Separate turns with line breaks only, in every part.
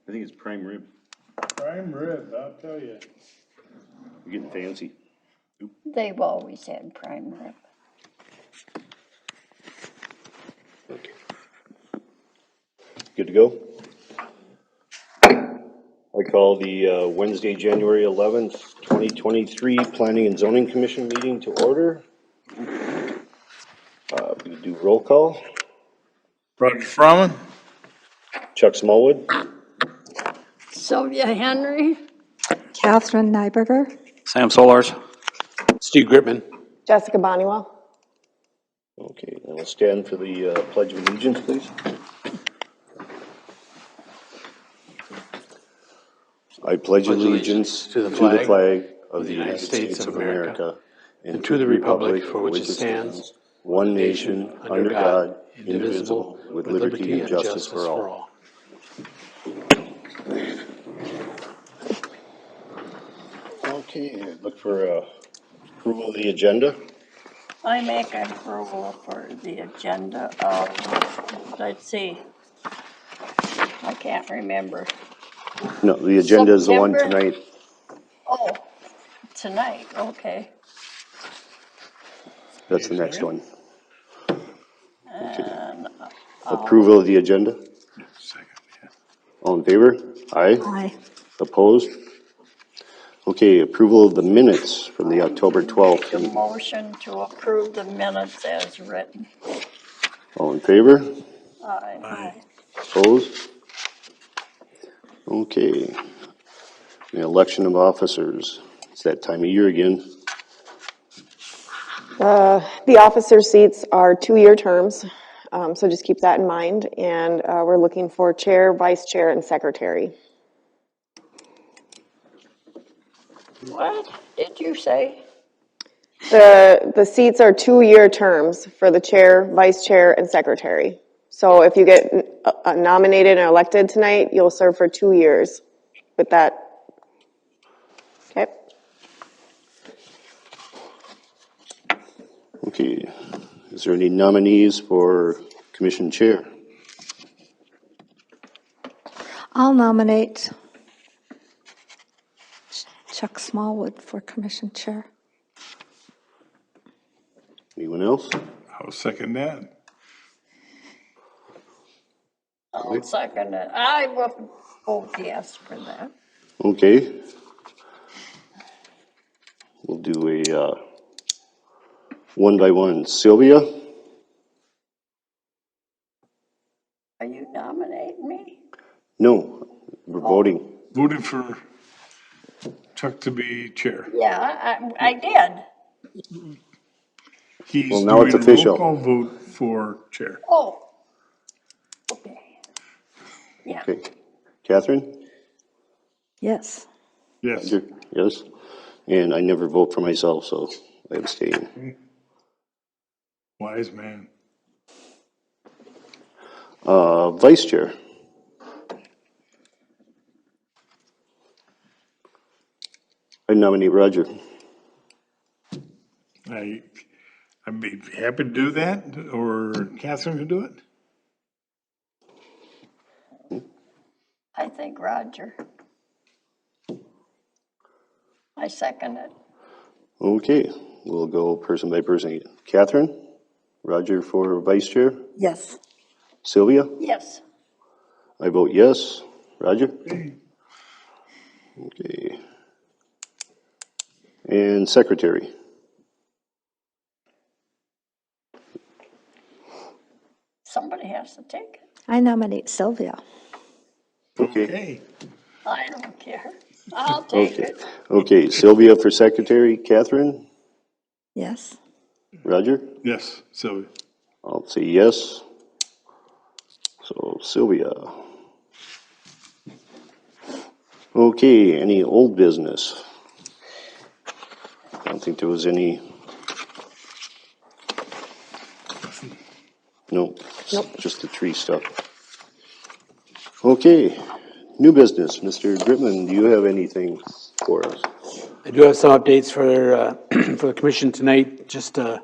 I think it's prime rib.
Prime rib, I'll tell you.
We're getting fancy.
They've always had prime rib.
Okay. Good to go? I call the Wednesday, January 11th, 2023 Planning and Zoning Commission meeting to order. We do roll call.
Roger Froman?
Chuck Smallwood.
Sylvia Henry?
Catherine Nyberger.
Sam Solars. Steve Gritman.
Jessica Bonniwell.
Okay, then we'll stand for the Pledge of Allegiance, please. I pledge allegiance to the flag of the United States of America and to the republic for which it stands, one nation, under God, indivisible, with liberty and justice for all. Okay, look for approval of the agenda.
I make approval for the agenda of, let's see. I can't remember.
No, the agenda is the one
September?
tonight.
Oh, tonight, okay.
That's the next one.
And
Approval of the agenda.
Second, yeah.
All in favor? Aye.
Aye.
Opposed? Okay, approval of the minutes from the October 12th
a
meeting.
motion to approve the minutes as written.
All in favor?
Aye.
Opposed? Okay. The election of officers. It's that time of year again.
The officer seats are 2-year terms, so just keep that in mind. And we're looking for chair, vice chair, and secretary.
What did you say?
The seats are 2-year terms for the chair, vice chair, and secretary. So if you get nominated and elected tonight, you'll serve for 2 years with that. Okay.
Okay. Is there any nominees for commission chair?
I'll nominate Chuck Smallwood for commission chair.
Anyone else?
I'll second that.
I'll second it. I will vote yes for that.
Okay. We'll do a one by one. Sylvia?
Are you nominating me?
No, we're voting.
Voted for Chuck to be chair.
Yeah, I did.
He's
Well, now it's
doing a
official.
roll call vote for chair.
Oh. Okay. Yeah.
Okay. Catherine?
Yes.
Yes.
Roger? Yes. And I never vote for myself, so I abstain.
Wise man.
Vice chair? I nominate Roger.
I'd be happy to do that, or Catherine to do it.
I think Roger. I second it.
Okay, we'll go person by person. Catherine? Roger for vice chair?
Yes.
Sylvia?
Yes.
I vote yes. Roger? Okay. And secretary?
Somebody has to take it.
I nominate Sylvia.
Okay.
Okay.
I don't care. I'll take
Okay.
it.
Okay, Sylvia for secretary. Catherine?
Yes.
Roger?
Yes, so
I'll say yes. So Sylvia. Okay, any old business? I don't think there was any. Nope. Just the tree stuff. Okay, new business. Mr. Gritman, do you have anything for us?
I do have some updates for for the commission tonight. Just to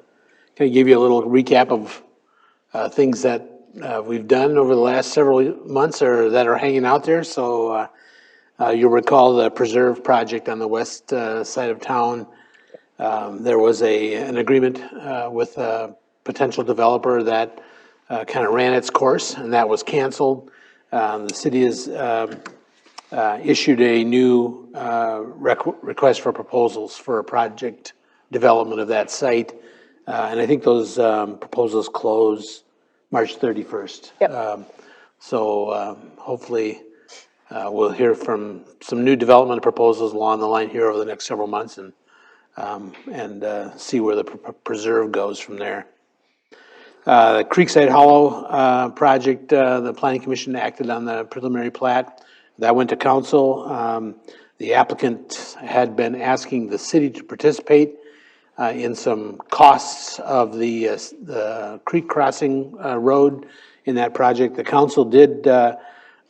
kind of give you a little recap of things that we've done over the last several months or that are hanging out there. So you'll recall the Preserve project on the west side of town. There was an agreement with a potential developer that kind of ran its course, and that was canceled. The city has issued a new request for proposals for a project development of that site. And I think those proposals close March 31st.
Yep.
So hopefully we'll hear from some new development proposals along the line here over the next several months and see where the preserve goes from there. The Creekside Hollow project, the Planning Commission acted on the preliminary plat. That went to council. The applicant had been asking the city to participate in some costs of the creek crossing road in that project. The council did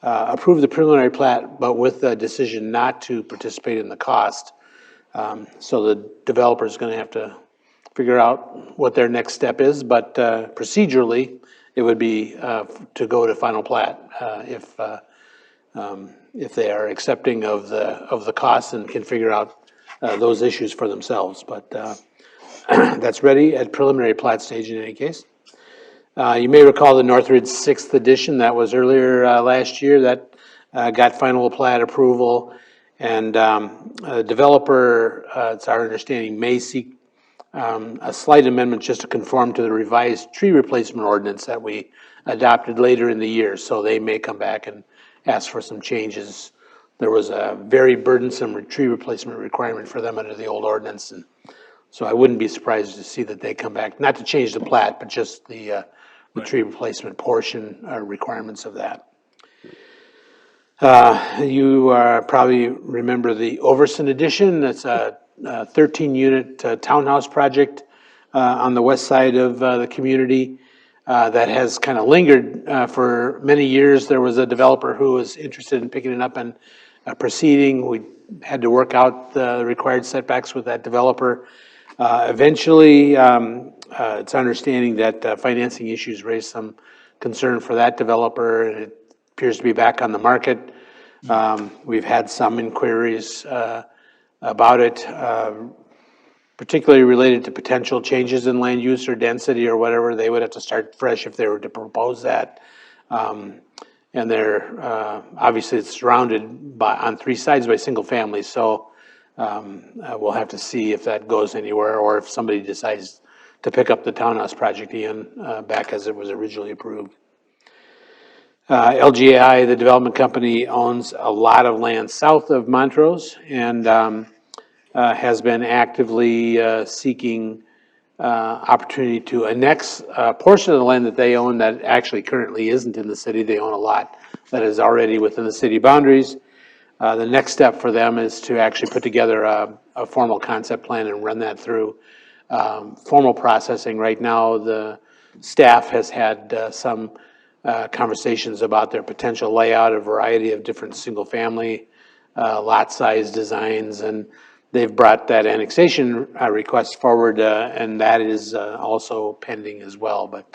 approve the preliminary plat, but with the decision not to participate in the cost. So the developer is going to have to figure out what their next step is, but procedurally, it would be to go to final plat if they are accepting of the costs and can figure out those issues for themselves. But that's ready at preliminary plat stage in any case. You may recall the Northridge 6th edition that was earlier last year that got final plat approval. And the developer, it's our understanding, may seek a slight amendment just to conform to the revised tree replacement ordinance that we adopted later in the year. So they may come back and ask for some changes. There was a very burdensome tree replacement requirement for them under the old ordinance. And so I wouldn't be surprised to see that they come back, not to change the plat, but just the tree replacement portion requirements of that. You probably remember the Overson edition. It's a 13-unit townhouse project on the west side of the community that has kind of lingered for many years. There was a developer who was interested in picking it up and proceeding. We had to work out the required setbacks with that developer. Eventually, it's understanding that financing issues raised some concern for that developer, and it appears to be back on the market. We've had some inquiries about it, particularly related to potential changes in land use or density or whatever. They would have to start fresh if they were to propose that. And they're obviously it's surrounded on three sides by single families, so we'll have to see if that goes anywhere or if somebody decides to pick up the townhouse project again back as it was originally approved. LGI, the development company, owns a lot of land south of Montrose and has been actively seeking opportunity to annex a portion of the land that they own that actually currently isn't in the city. They own a lot that is already within the city boundaries. The next step for them is to actually put together a formal concept plan and run that through formal processing. Right now, the staff has had some conversations about their potential layout, a variety of different single-family lot size designs, and they've brought that annexation request forward, and that is also pending as well. But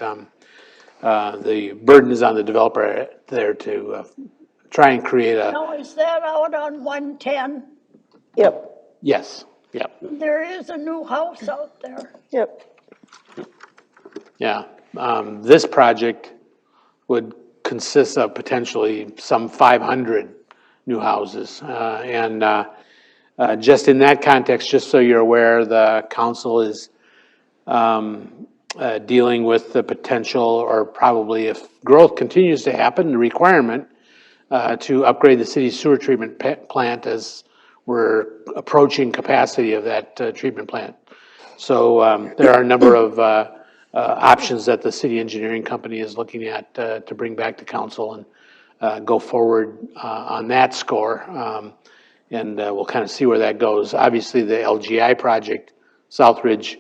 the burden is on the developer there to try and create a...
Now, is that out on 110?
Yep,
Yes, yep,
There is a new house out there.
yep.
yeah. This project would consist of potentially some 500 new houses. And just in that context, just so you're aware, the council is dealing with the potential, or probably if growth continues to happen, the requirement to upgrade the city's sewer treatment plant as we're approaching capacity of that treatment plant. So there are a number of options that the city engineering company is looking at to bring back to council and go forward on that score. And we'll kind of see where that goes. Obviously, the LGI project, Southridge,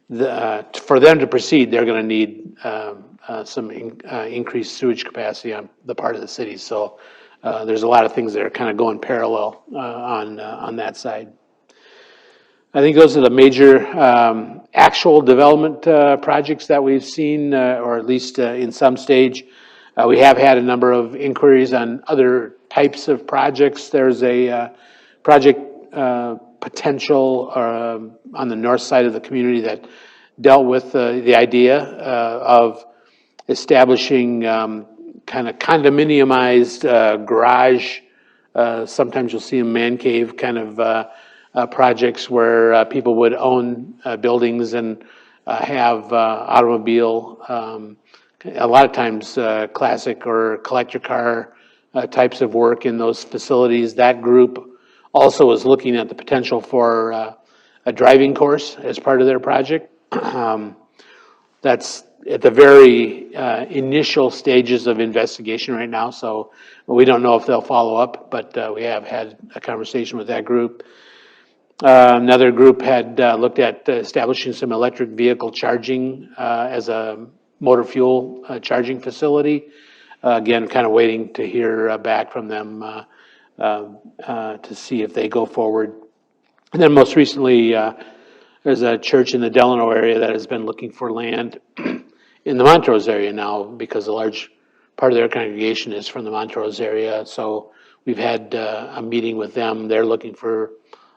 for them to proceed, they're going to need some increased sewage capacity on the part of the city. So there's a lot of things that are kind of going parallel on that side. I think those are the major actual development projects that we've seen, or at least in some stage. We have had a number of inquiries on other types of projects. There's a project potential on the north side of the community that dealt with the idea of establishing kind of condominiumized garage. Sometimes you'll see a man cave kind of projects where people would own buildings and have automobile, a lot of times classic or collector car types of work in those facilities. That group also is looking at the potential for a driving course as part of their project. That's at the very initial stages of investigation right now, so we don't know if they'll follow up, but we have had a conversation with that group. Another group had looked at establishing some electric vehicle charging as a motor fuel charging facility. Again, kind of waiting to hear back from them to see if they go forward. And then most recently, there's a church in the Delano area that has been looking for land in the Montrose area now because a large part of their congregation is from the Montrose area. So we've had a meeting with them. They're looking for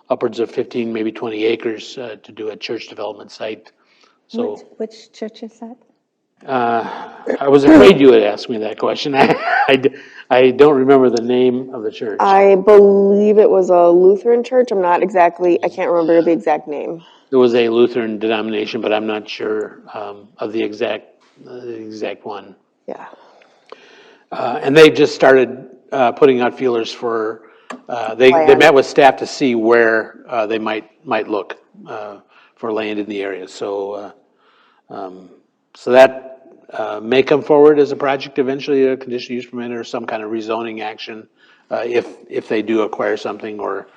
upwards of 15, maybe 20 acres to do a church development site. So
Which church is that?
I was afraid you would ask me that question. I don't remember the name of the church.
I believe it was a Lutheran church. I can't remember the exact name.
It was a Lutheran denomination, but I'm not sure of the exact one.
Yeah.
And they just started putting out feelers for. They met with staff to see where they might look for land in the area. So so that may come forward as a project eventually, a conditional use permit or some kind of rezoning action if they do acquire something or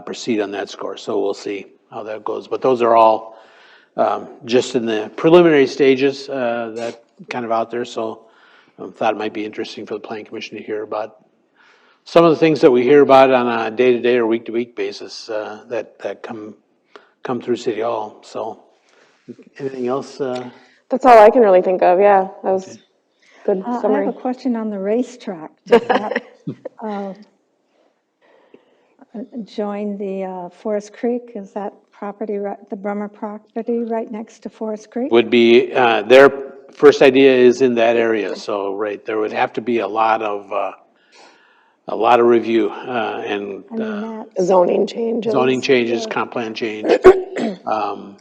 proceed on that score. So we'll see how that goes. But those are all just in the preliminary stages that kind of out there. So thought it might be interesting for the Planning Commission to hear about some of the things that we hear about on a day-to-day or week-to-week basis that come through City Hall. So anything else?
That's all I can really think of. Yeah, that was good
I have
summary.
a question on the racetrack. Does that join the Forest Creek? Is that property, the Brummer property right next to Forest Creek?
Would be, their first idea is in that area, so, right, there would have to be a lot of review, and
I mean, that
Zoning changes.
zoning changes, comp plan change, lots of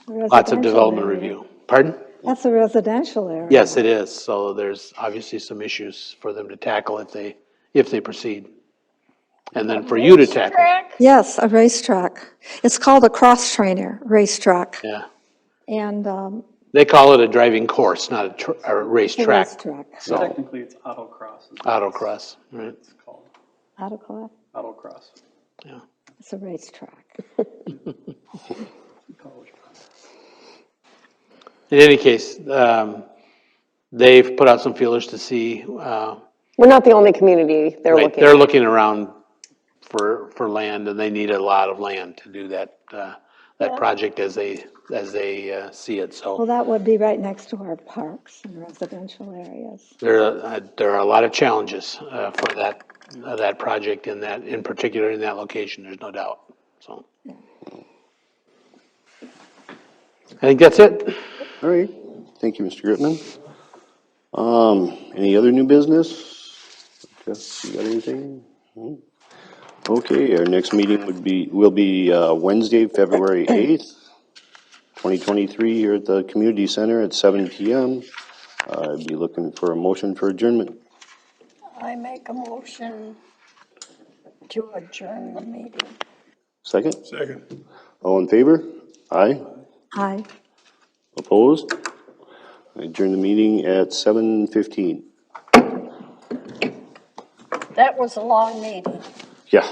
residential
development
area.
review. Pardon?
That's a residential area.
Yes, it is, so there's obviously some issues for them to tackle if they proceed. And then for you to tackle,
Track?
Yes, a racetrack. It's called a cross-trainer racetrack.
yeah.
And
They call it a driving course, not a
a
racetrack,
racetrack.
so,
Technically, it's autocross. Is what
autocross, right,
it's called.
Autocross,
Autocross.
yeah.
it's a racetrack.
In any case, they've put out some feelers to see,
We're not the only community they're
right,
looking
they're
at.
looking around for land, and they need a lot of land to do that project as they see it,
Well,
so
that would be right next to our parks and residential areas.
there are a lot of challenges for that project in particular in that location, there's no doubt, so. I think that's it.
All right, thank you, Mr. Gritman. Any other new business? Jeff, you got anything? No? Okay, our next meeting will be Wednesday, February 8th, 2023, here at the Community Center at 7 p.m. I'd be looking for a motion for adjournment.
I make a motion to adjourn the meeting.
Second?
Second.
All in favor? Aye.
Aye.
Opposed? I adjourn the meeting at 7:15.
That was a long meeting.
Yeah.